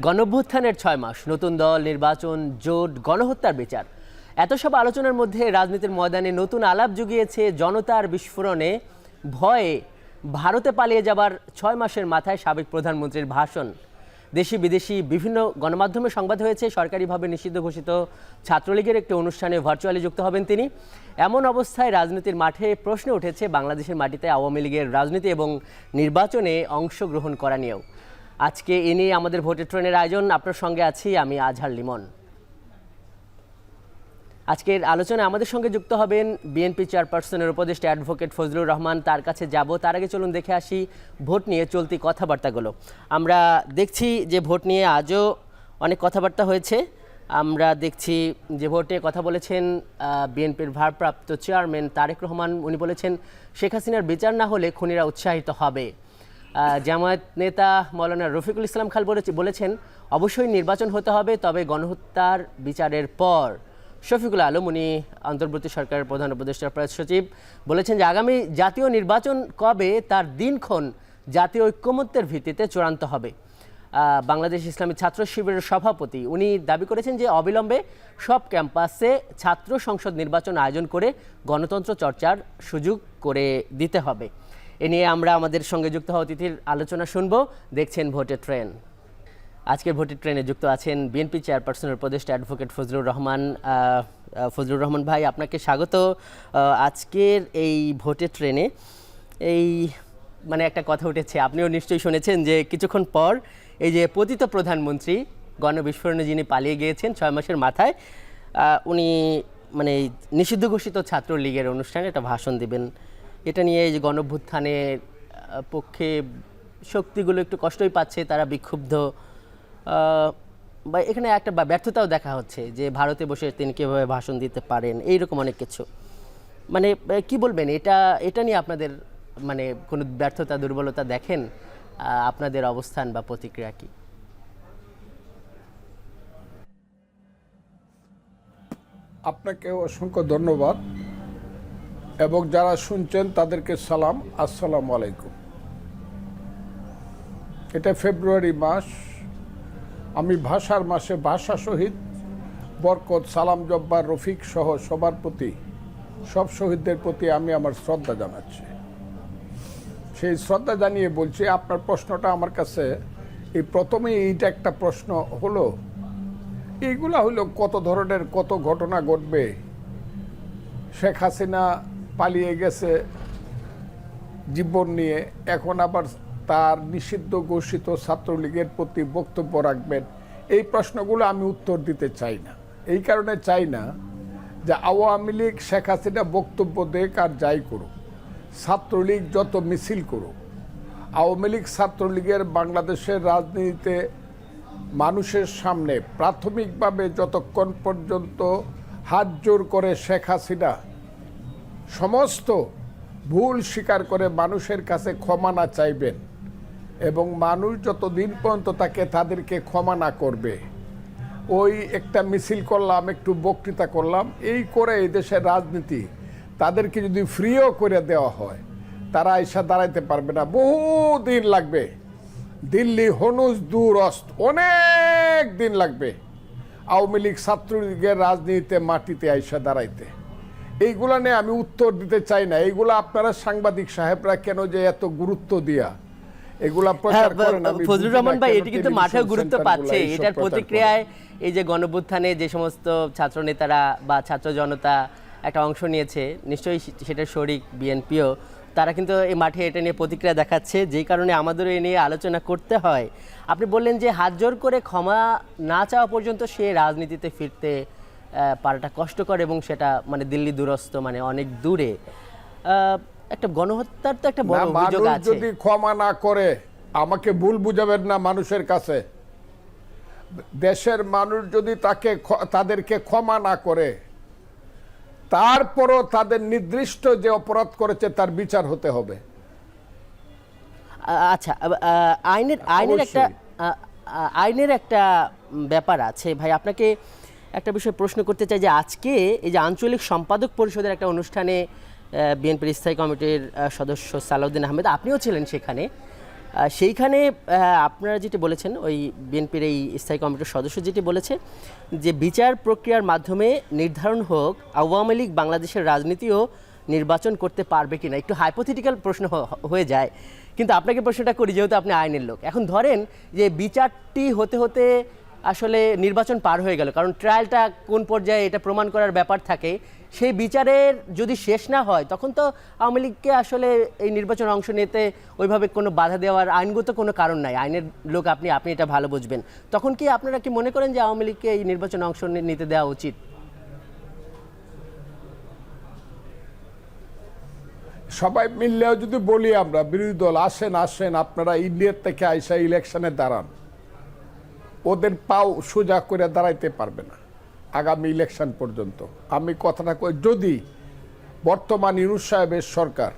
গণঅভ্যুত্থানের ৬ মাস, নতুন দল, নির্বাচন, জোট, গণহত্যার বিচার, এত সব আলোচনার মধ্যে রাজনীতির ময়দানে নতুন আলাপ জুগিয়েছে জনতার বিস্ফোরণে ভয়ে ভারতে পালিয়ে যাবার ৬ মাসের মাথায় সাবেক প্রধানমন্ত্রীর ভাষণ। দেশি বিদেশি বিভিন্ন গণমাধ্যমে সংবাদ হয়েছে সরকারিভাবে নিষিদ্ধ ঘোষিত ছাত্রলীগের একটি অনুষ্ঠানে ভার্চুয়ালি যুক্ত হবেন তিনি। এমন অবস্থায় রাজনীতির মাঠে প্রশ্ন উঠেছে বাংলাদেশের মাটিতে আওয়ামী লীগের রাজনীতি এবং নির্বাচনে অংশগ্রহণ করা নিয়েও। আজকে এ নিয়ে আমাদের ভোটের ট্রেনের আয়োজন। আপনার সঙ্গে আছি আমি আজহার লিমন। আজকের আলোচনায় আমাদের সঙ্গে যুক্ত হবেন বিএনপি চেয়ারপারসনের উপদেষ্টা অ্যাডভোকেট ফজলুর রহমান। তার কাছে যাব, তার আগে চলুন দেখে আসি ভোট নিয়ে চলতি কথাবার্তাগুলো। আমরা দেখছি যে ভোট নিয়ে আজও অনেক কথাবার্তা হয়েছে। আমরা দেখছি যে ভোট নিয়ে কথা বলেছেন বিএনপির ভারপ্রাপ্ত চেয়ারম্যান তারেক রহমান। উনি বলেছেন শেখ হাসিনার বিচার না হলে খুনিরা উৎসাহিত হবে। জামায়াত নেতা মৌলানা রফিকুল ইসলাম খাল বলেছেন অবশ্যই নির্বাচন হতে হবে, তবে গণহত্যার বিচারের পর। শফিকুল আলম, উনি অন্তর্বর্তী সরকারের প্রধান উপদেষ্টা প্রেস সচিব, বলেছেন যে আগামী জাতীয় নির্বাচন কবে তার দিনক্ষণ জাতীয় ঐক্যমত্যের ভিত্তিতে চূড়ান্ত হবে। বাংলাদেশ ইসলামী ছাত্র শিবিরের সভাপতি, উনি দাবি করেছেন যে অবিলম্বে সব ক্যাম্পাসে ছাত্র সংসদ নির্বাচন আয়োজন করে গণতন্ত্র চর্চার সুযোগ করে দিতে হবে। এ নিয়ে আমরা আমাদের সঙ্গে যুক্ত হওয়া অতিথির আলোচনা শুনবো। দেখছেন ভোটের ট্রেন। আজকের ভোটের ট্রেনে যুক্ত আছেন বিএনপি চেয়ারপারসনের উপদেষ্টা অ্যাডভোকেট ফজলুর রহমান। ফজলুর রহমান ভাই, আপনাকে স্বাগত আজকের এই ভোটের ট্রেনে। এই একটা কথা উঠেছে, আপনিও নিশ্চয়ই শুনেছেন যে কিছুক্ষণ পর এই যে পতিত প্রধানমন্ত্রী গণবিস্ফোরণে যিনি পালিয়ে গিয়েছেন ৬ মাসের মাথায়, উনি নিষিদ্ধ ঘোষিত ছাত্রলীগের অনুষ্ঠানে একটা ভাষণ দিবেন। এটা নিয়ে এই যে গণঅভ্যুত্থানের পক্ষে শক্তিগুলো একটু কষ্টই পাচ্ছে, তারা বিক্ষুব্ধ, বা এখানে একটা ব্যর্থতাও দেখা হচ্ছে যে ভারতে বসে তিনি কীভাবে ভাষণ দিতে পারেন, এইরকম অনেক কিছু। কি বলবেন এটা নিয়ে আপনাদের কোনো ব্যর্থতা দুর্বলতা দেখেন? আপনাদের অবস্থান বা প্রতিক্রিয়া কি? আপনাকে অসংখ্য ধন্যবাদ এবং যারা শুনছেন তাদেরকে সালাম, আসসালামু আলাইকুম। এটা ফেব্রুয়ারি মাস, আমি ভাষার মাসে ভাষা শহীদ বরকত, সালাম জব্বার, রফিক সহ সবার প্রতি, সব শহীদদের প্রতি আমি আমার শ্রদ্ধা জানাচ্ছি। সেই শ্রদ্ধা জানিয়ে বলছি, আপনার প্রশ্নটা আমার কাছে এই প্রথমেই এইটা একটা প্রশ্ন হলো, এইগুলা হলো কত ধরনের কত ঘটনা ঘটবে। শেখ হাসিনা পালিয়ে গেছে জীবন নিয়ে, এখন আবার তার নিষিদ্ধ ঘোষিত ছাত্রলীগের প্রতি বক্তব্য রাখবেন। এই প্রশ্নগুলো আমি উত্তর দিতে চাই না। এই কারণে চাই না যে আওয়ামী লীগ শেখ হাসিনা বক্তব্য দেখ আর যাই করুক, ছাত্রলীগ যত মিছিল করুক, আওয়ামী লীগ ছাত্রলীগের বাংলাদেশের রাজনীতিতে মানুষের সামনে প্রাথমিকভাবে যতক্ষণ পর্যন্ত হাত জোর করে শেখ হাসিনা সমস্ত ভুল স্বীকার করে মানুষের কাছে ক্ষমা না চাইবেন এবং মানুষ যতদিন পর্যন্ত তাদেরকে ক্ষমা না করবে, ওই একটা মিছিল করলাম, একটু বক্তৃতা করলাম, এই করে এই দেশের রাজনীতি তাদেরকে যদি ফ্রিও করে দেওয়া হয়, তারা এসে দাঁড়াইতে পারবে না। বহু দিন লাগবে, দিল্লি হনুজ দূরস্ত, অনেক দিন লাগবে আওয়ামী লীগ ছাত্রলীগের রাজনীতিতে মাটিতে আইসা দাঁড়াইতে। এইগুলা নিয়ে আমি উত্তর দিতে চাই না। এইগুলা আপনারা সাংবাদিক সাহেবরা কেন যে এত গুরুত্ব দিয়া এগুলা প্রচার করেন। ফজলুর রহমান ভাই, এটি কিন্তু মাঠে গুরুত্ব পাচ্ছে। এটার প্রতিক্রিয়ায় এই যে গণঅভ্যুত্থানে যে সমস্ত ছাত্র নেতারা বা ছাত্র জনতা একটা অংশ নিয়েছে, নিশ্চয়ই সেটা শরিক বিএনপিও, তারা কিন্তু এই মাঠে এটা নিয়ে প্রতিক্রিয়া দেখাচ্ছে, যেই কারণে আমাদেরও এ নিয়ে আলোচনা করতে হয়। আপনি বললেন যে হাত জোর করে ক্ষমা না চাওয়া পর্যন্ত সে রাজনীতিতে ফিরতে পারাটা কষ্টকর এবং সেটা দিল্লি দূরস্থ, অনেক দূরে। একটা গণহত্যার তো একটা বড় অভিযোগ আছে। যদি ক্ষমা না করে, আমাকে ভুল বুঝাবেন না, মানুষের কাছে দেশের মানুষ যদি তাদেরকে ক্ষমা না করে, তারপরও তাদের নির্দিষ্ট যে অপরাধ করেছে তার বিচার হতে হবে। আচ্ছা, আইনের একটা ব্যাপার আছে ভাই। আপনাকে একটা বিষয় প্রশ্ন করতে চাই যে আজকে এই যে আঞ্চলিক সম্পাদক পরিষদের একটা অনুষ্ঠানে বিএনপির স্থায়ী কমিটির সদস্য সালাউদ্দিন আহমেদ, আপনিও ছিলেন সেখানে, সেইখানে আপনারা যেটি বলেছেন, ওই বিএনপির এই স্থায়ী কমিটির সদস্য যেটি বলেছে যে বিচার প্রক্রিয়ার মাধ্যমে নির্ধারণ হোক আওয়ামী লীগ বাংলাদেশের রাজনীতিও নির্বাচন করতে পারবে কিনা। একটু হাইপোথেটিক্যাল প্রশ্ন হয়ে যায়, কিন্তু আপনাকে প্রশ্নটা করি যেহেতু আপনি আইনের লোক। এখন ধরেন যে বিচারটি হতে হতে আসলে নির্বাচন পার হয়ে গেল, কারণ ট্রায়ালটা কোন পর্যায়ে এটা প্রমাণ করার ব্যাপার থাকে। সেই বিচারের যদি শেষ না হয় তখন তো আওয়ামী লীগকে আসলে এই নির্বাচনে অংশ নিতে ওইভাবে কোনো বাধা দেওয়ার আইনগত কোনো কারণ নাই। আইনের লোক আপনি এটা ভালো বুঝবেন। তখন কি আপনারা কি মনে করেন যে আওয়ামী লীগকে এই নির্বাচনে অংশ নিতে দেওয়া উচিত? সবাই মিললেও যদি বলি আমরা বিরোধী দল আসেন আসেন আপনারা ইন্ডিয়ার থেকে আইসা ইলেকশনে দাঁড়ান, ওদের পাও সোজা করে দাঁড়াইতে পারবে না আগামী ইলেকশন পর্যন্ত। আমি কথাটা কই, যদি বর্তমান ইউনূস সাহেবের সরকার,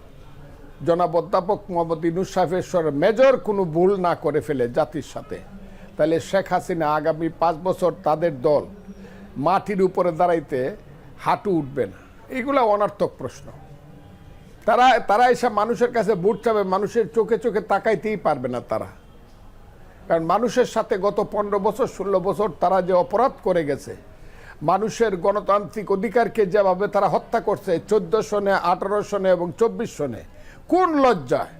জনাব অধ্যাপক মোহাম্মদ ইউনূস সাহেবের সরকার মেজর কোনো ভুল না করে ফেলে জাতির সাথে, তাহলে শেখ হাসিনা আগামী 5 বছর তাদের দল মাটির উপরে দাঁড়াইতে হাঁটু উঠবে না। এগুলো অনর্থক প্রশ্ন। তারা এসে মানুষের কাছে ভোট চাবে, মানুষের চোখে চোখে তাকাইতেই পারবে না তারা। কারণ মানুষের সাথে গত 15 বছর 16 বছর তারা যে অপরাধ করে গেছে, মানুষের গণতান্ত্রিক অধিকারকে যেভাবে তারা হত্যা করছে 14 সনে 18 সনে এবং 24 সনে, কোন লজ্জায়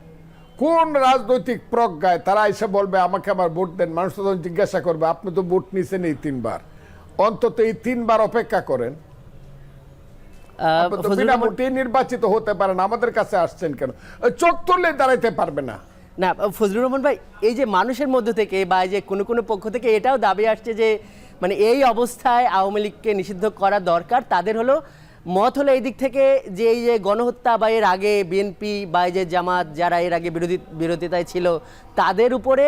কোন রাজনৈতিক প্রজ্ঞায় তারা এসে বলবে আমাকে আবার ভোট দেন? মানুষ তো জিজ্ঞাসা করবে আপনি তো ভোট নিছেন এই 3 বার, অন্তত এই 3 বার অপেক্ষা করেন, বিনা ভোটে নির্বাচিত হতে পারেন, আমাদের কাছে আসছেন কেন? চোখ তুললে দাঁড়াইতে পারবে না। না ফজলুর রহমান ভাই, এই যে মানুষের মধ্য থেকে বা যে কোনো পক্ষ থেকে এটাও দাবি আসছে যে মানে এই অবস্থায় আওয়ামী লীগকে নিষিদ্ধ করা দরকার। তাদের হলো মত হলো এই দিক থেকে যে এই যে গণহত্যা বা এর আগে বিএনপি বা এই যে জামাত যারা এর আগে বিরোধিতায় ছিল তাদের উপরে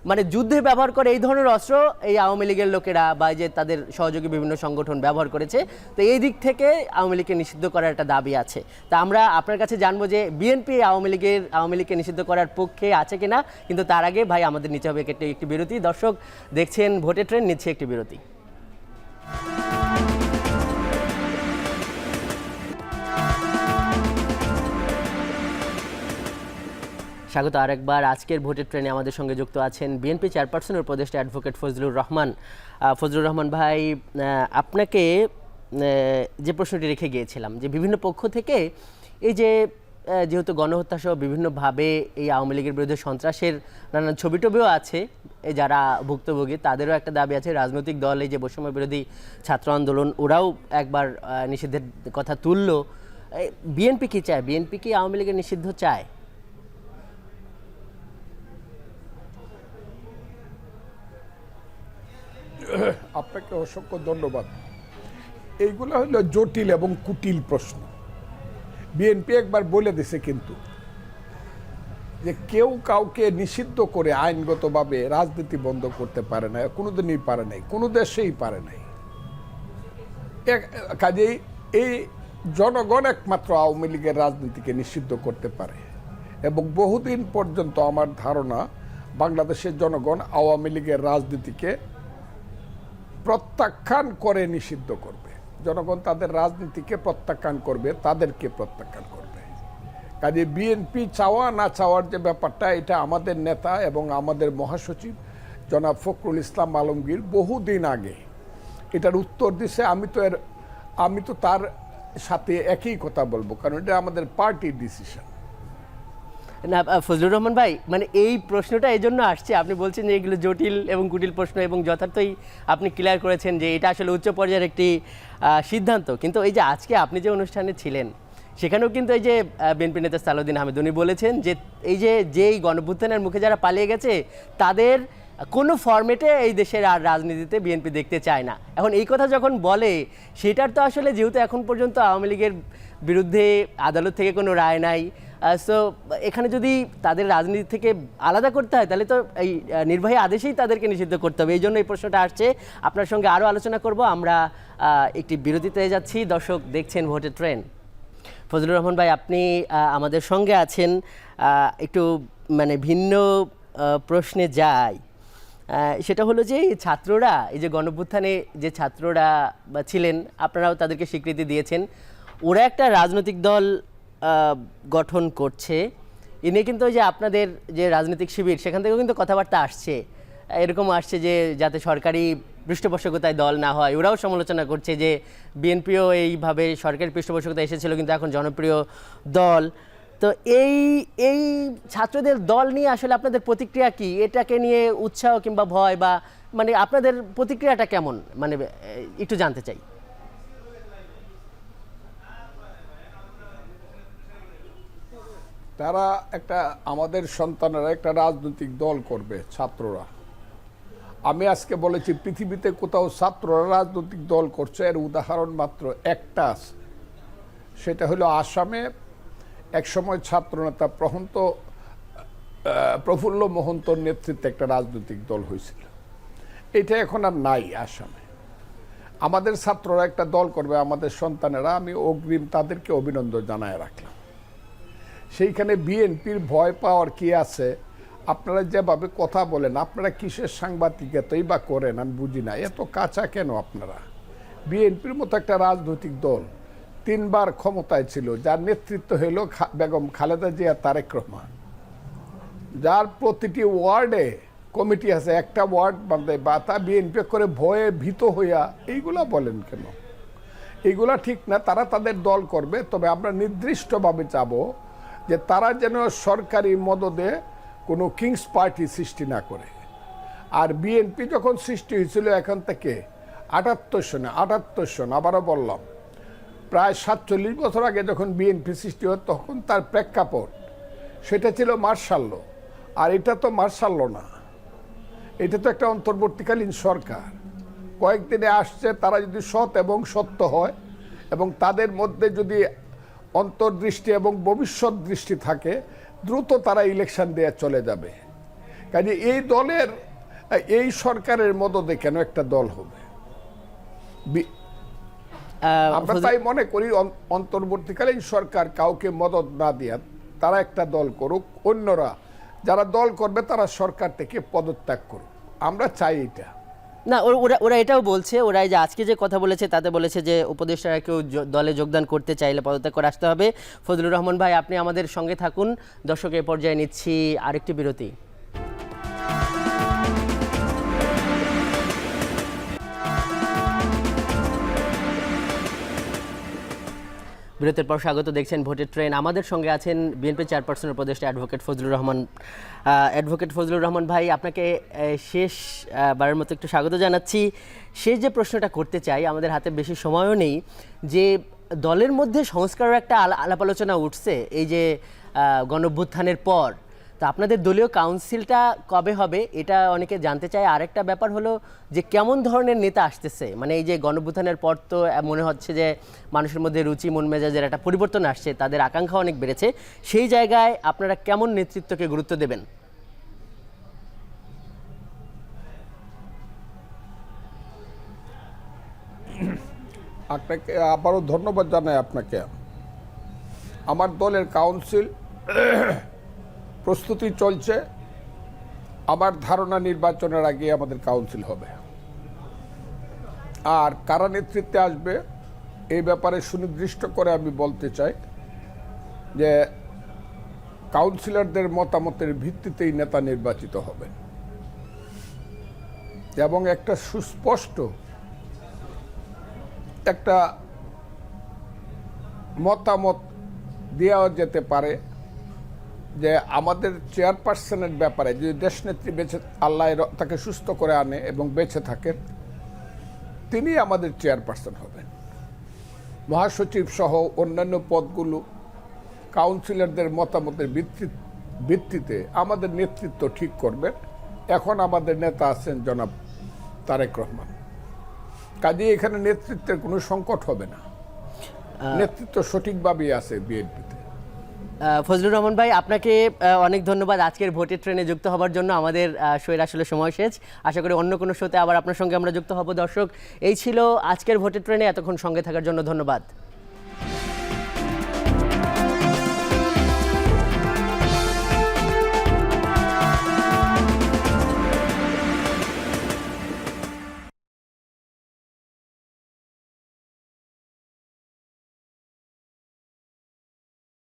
মানে যুদ্ধে ব্যবহার করে এই ধরনের অস্ত্র এই আওয়ামী লীগের লোকেরা বা যে তাদের সহযোগী বিভিন্ন সংগঠন ব্যবহার করেছে। তো এই দিক থেকে আওয়ামী লীগকে নিষিদ্ধ করার একটা দাবি আছে। তা আমরা আপনার কাছে জানবো যে বিএনপি আওয়ামী লীগকে নিষিদ্ধ করার পক্ষে আছে কিনা। কিন্তু তার আগে ভাই আমাদের নিতে হবে একটি বিরতি। দর্শক দেখছেন ভোটের ট্রেন, নিচ্ছে একটি বিরতি। স্বাগত আরেকবার। আজকের ভোটের ট্রেনে আমাদের সঙ্গে যুক্ত আছেন বিএনপি চেয়ারপারসনের উপদেষ্টা অ্যাডভোকেট ফজলুর রহমান। ফজলুর রহমান ভাই, আপনাকে যে প্রশ্নটি রেখে গিয়েছিলাম যে বিভিন্ন পক্ষ থেকে এই যে যেহেতু গণহত্যা সহ বিভিন্নভাবে এই আওয়ামী লীগের বিরুদ্ধে সন্ত্রাসের নানান ছবি টবিও আছে, যারা ভুক্তভোগী তাদেরও একটা দাবি আছে। রাজনৈতিক দল এই যে বৈষম্য বিরোধী ছাত্র আন্দোলন ওরাও একবার নিষিদ্ধের কথা তুলল। বিএনপি কি চায়? বিএনপি কি আওয়ামী লীগের নিষিদ্ধ চায়? আপনাকে অসংখ্য ধন্যবাদ। এইগুলো হলো জটিল এবং কুটিল প্রশ্ন। বিএনপি একবার বলে দিছে কিন্তু যে কেউ কাউকে নিষিদ্ধ করে আইনগতভাবে রাজনীতি বন্ধ করতে পারে না, কোনোদিনই পারে নাই, কোনো দেশেই পারে নাই। কাজেই এই জনগণ একমাত্র আওয়ামী লীগের রাজনীতিকে নিষিদ্ধ করতে পারে এবং বহুদিন পর্যন্ত আমার ধারণা বাংলাদেশের জনগণ আওয়ামী লীগের রাজনীতিকে প্রত্যাখ্যান করে নিষিদ্ধ করবে। জনগণ তাদের রাজনীতিকে প্রত্যাখ্যান করবে, তাদেরকে প্রত্যাখ্যান করবে। কাজে বিএনপি চাওয়া না চাওয়ার যে ব্যাপারটা, এটা আমাদের নেতা এবং আমাদের মহাসচিব জনাব ফখরুল ইসলাম আলমগীর বহুদিন আগে এটার উত্তর দিছে। আমি তো তার সাথে একই কথা বলবো, কারণ এটা আমাদের পার্টির ডিসিশন। না ফজলুর রহমান ভাই, মানে এই প্রশ্নটা এই জন্য আসছে, আপনি বলছেন যে এগুলো জটিল এবং কুটিল প্রশ্ন এবং যথার্থই আপনি ক্লিয়ার করেছেন যে এটা আসলে উচ্চ পর্যায়ের একটি সিদ্ধান্ত। কিন্তু এই যে আজকে আপনি যে অনুষ্ঠানে ছিলেন সেখানেও কিন্তু এই যে বিএনপি নেতা সালাউদ্দিন আহমেদ উনি বলেছেন যে এই যেই গণঅভ্যুত্থানের মুখে যারা পালিয়ে গেছে তাদের কোনো ফরম্যাটে এই দেশের আর রাজনীতিতে বিএনপি দেখতে চায় না। এখন এই কথা যখন বলে সেটার তো আসলে যেহেতু এখন পর্যন্ত আওয়ামী লীগের বিরুদ্ধে আদালত থেকে কোনো রায় নাই, সো এখানে যদি তাদের রাজনীতি থেকে আলাদা করতে হয় তাহলে তো এই নির্বাহী আদেশেই তাদেরকে নিষিদ্ধ করতে হবে। এই জন্য এই প্রশ্নটা আসছে। আপনার সঙ্গে আরও আলোচনা করব। আমরা একটি বিরতিতে যাচ্ছি। দর্শক দেখছেন ভোটের ট্রেন। ফজলুর রহমান ভাই, আপনি আমাদের সঙ্গে আছেন। একটু মানে ভিন্ন প্রশ্নে যাই। সেটা হলো যে ছাত্ররা, এই যে গণঅভ্যুত্থানে যে ছাত্ররা ছিলেন, আপনারাও তাদেরকে স্বীকৃতি দিয়েছেন, ওরা একটা রাজনৈতিক দল গঠন করছে। এ নিয়ে কিন্তু ওই যে আপনাদের যে রাজনৈতিক শিবির সেখান থেকেও কিন্তু কথাবার্তা আসছে, এরকম আসছে যে যাতে সরকারি পৃষ্ঠপোষকতায় দল না হয়। ওরাও সমালোচনা করছে যে বিএনপিও এইভাবে সরকারি পৃষ্ঠপোষকতায় এসেছিল কিন্তু এখন জনপ্রিয় দল। তো এই এই ছাত্রদের দল নিয়ে আসলে আপনাদের প্রতিক্রিয়া কি? এটাকে নিয়ে উৎসাহ কিংবা ভয় বা মানে আপনাদের প্রতিক্রিয়াটা কেমন, মানে একটু জানতে চাই। তারা একটা আমাদের সন্তানেরা একটা রাজনৈতিক দল করবে, ছাত্ররা। আমি আজকে বলেছি পৃথিবীতে কোথাও ছাত্ররা রাজনৈতিক দল করছে এর উদাহরণ মাত্র একটা আছে, সেটা হলো আসামে একসময় ছাত্রনেতা প্রফুল্ল মোহন্তর নেতৃত্বে একটা রাজনৈতিক দল হয়েছিল। এটা এখন আর নাই আসামে। আমাদের ছাত্ররা একটা দল করবে, আমাদের সন্তানেরা, আমি অগ্রিম তাদেরকে অভিনন্দন জানায় রাখলাম। সেইখানে বিএনপির ভয় পাওয়ার কি আছে? আপনারা যেভাবে কথা বলেন, আপনারা কিসের সাংবাদিকতাই বা করেন আমি বুঝি না। এত কাঁচা কেন আপনারা? বিএনপির মতো একটা রাজনৈতিক দল 3 বার ক্ষমতায় ছিল, যার নেতৃত্ব হইল বেগম খালেদা জিয়া, তারেক রহমান, যার প্রতিটি ওয়ার্ডে কমিটি আছে, একটা ওয়ার্ড বান্ধে বা তা বিএনপি করে ভয়ে ভীত হইয়া এইগুলা বলেন কেন? এইগুলা ঠিক না। তারা তাদের দল করবে, তবে আমরা নির্দিষ্টভাবে চাবো যে তারা যেন সরকারি মদদে কোনো কিংস পার্টি সৃষ্টি না করে। আর বিএনপি যখন সৃষ্টি হয়েছিল এখন থেকে 78 সন, আবারও বললাম, প্রায় 47 বছর আগে যখন বিএনপি সৃষ্টি হয় তখন তার প্রেক্ষাপট সেটা ছিল মার্শাল ল। আর এটা তো মার্শাল ল না, এটা তো একটা অন্তর্বর্তীকালীন সরকার। কয়েকদিনে আসছে, তারা যদি সৎ এবং সত্য হয় এবং তাদের মধ্যে যদি অন্তর্দৃষ্টি এবং ভবিষ্যৎ দৃষ্টি থাকে, দ্রুত তারা ইলেকশন দিয়ে চলে যাবে। কাজে এই সরকারের মদদে কেন একটা দল হবে? আমরা তাই মনে করি অন্তর্বর্তীকালীন সরকার কাউকে মদদ না দিয়ে তারা একটা দল করুক, অন্যরা যারা দল করবে তারা সরকার থেকে পদত্যাগ করুক। আমরা চাই এটা না। ওরা এটাও বলছে, ওরা যে আজকে যে কথা বলেছে তাতে বলেছে যে উপদেষ্টারা কেউ দলে যোগদান করতে চাইলে পদত্যাগ করে আসতে হবে। ফজলুর রহমান ভাই, আপনি আমাদের সঙ্গে থাকুন। দর্শকের পর্যায়ে নিচ্ছি আরেকটি বিরতি। বিরতির পর স্বাগত, দেখছেন ভোটের ট্রেন। আমাদের সঙ্গে আছেন বিএনপি চেয়ারপারসনের উপদেষ্টা অ্যাডভোকেট ফজলুর রহমান। অ্যাডভোকেট ফজলুর রহমান ভাই, আপনাকে শেষবারের মতো একটু স্বাগত জানাচ্ছি। শেষ যে প্রশ্নটা করতে চাই, আমাদের হাতে বেশি সময়ও নেই, যে দলের মধ্যে সংস্কারের একটা আলাপ আলোচনা উঠছে এই যে গণঅভ্যুত্থানের পর, তো আপনাদের দলীয় কাউন্সিলটা কবে হবে এটা অনেকে জানতে চায়। আরেকটা ব্যাপার হলো যে কেমন ধরনের নেতা আসতেছে, মানে এই যে গণঅভ্যুত্থানের পর তো মনে হচ্ছে যে মানুষের মধ্যে রুচি মন মেজাজের একটা পরিবর্তন আসছে, তাদের আকাঙ্ক্ষা অনেক বেড়েছে। সেই জায়গায় আপনারা কেমন নেতৃত্বকে গুরুত্ব দেবেন? আপনাকে আবারও ধন্যবাদ জানাই আপনাকে। আমার দলের কাউন্সিল প্রস্তুতি চলছে। আমার ধারণা নির্বাচনের আগে আমাদের কাউন্সিল হবে। আর কারা নেতৃত্বে আসবে এই ব্যাপারে সুনির্দিষ্ট করে আমি বলতে চাই যে কাউন্সিলরদের মতামতের ভিত্তিতেই নেতা নির্বাচিত হবে এবং একটা সুস্পষ্ট একটা মতামত দেওয়া যেতে পারে যে আমাদের চেয়ারপারসনের ব্যাপারে যদি দেশনেত্রী বেঁচে, আল্লাহ তাকে সুস্থ করে আনে এবং বেঁচে থাকেন, তিনি আমাদের চেয়ারপারসন হবেন। মহাসচিব সহ অন্যান্য পদগুলো কাউন্সিলরদের মতামতের ভিত্তিতে আমাদের নেতৃত্ব ঠিক করবেন। এখন আমাদের নেতা আছেন জনাব তারেক রহমান, কাজেই এখানে নেতৃত্বের কোনো সংকট হবে না। নেতৃত্ব সঠিকভাবেই আছে বিএনপিতে। ফজলুর রহমান ভাই, আপনাকে অনেক ধন্যবাদ আজকের ভোটের ট্রেনে যুক্ত হওয়ার জন্য। আমাদের শোয়ের আসলে সময় শেষ, আশা করি অন্য কোনো শোতে আবার আপনার সঙ্গে আমরা যুক্ত হব। দর্শক, এই ছিল আজকের ভোটের ট্রেনে। এতক্ষণ সঙ্গে থাকার জন্য ধন্যবাদ।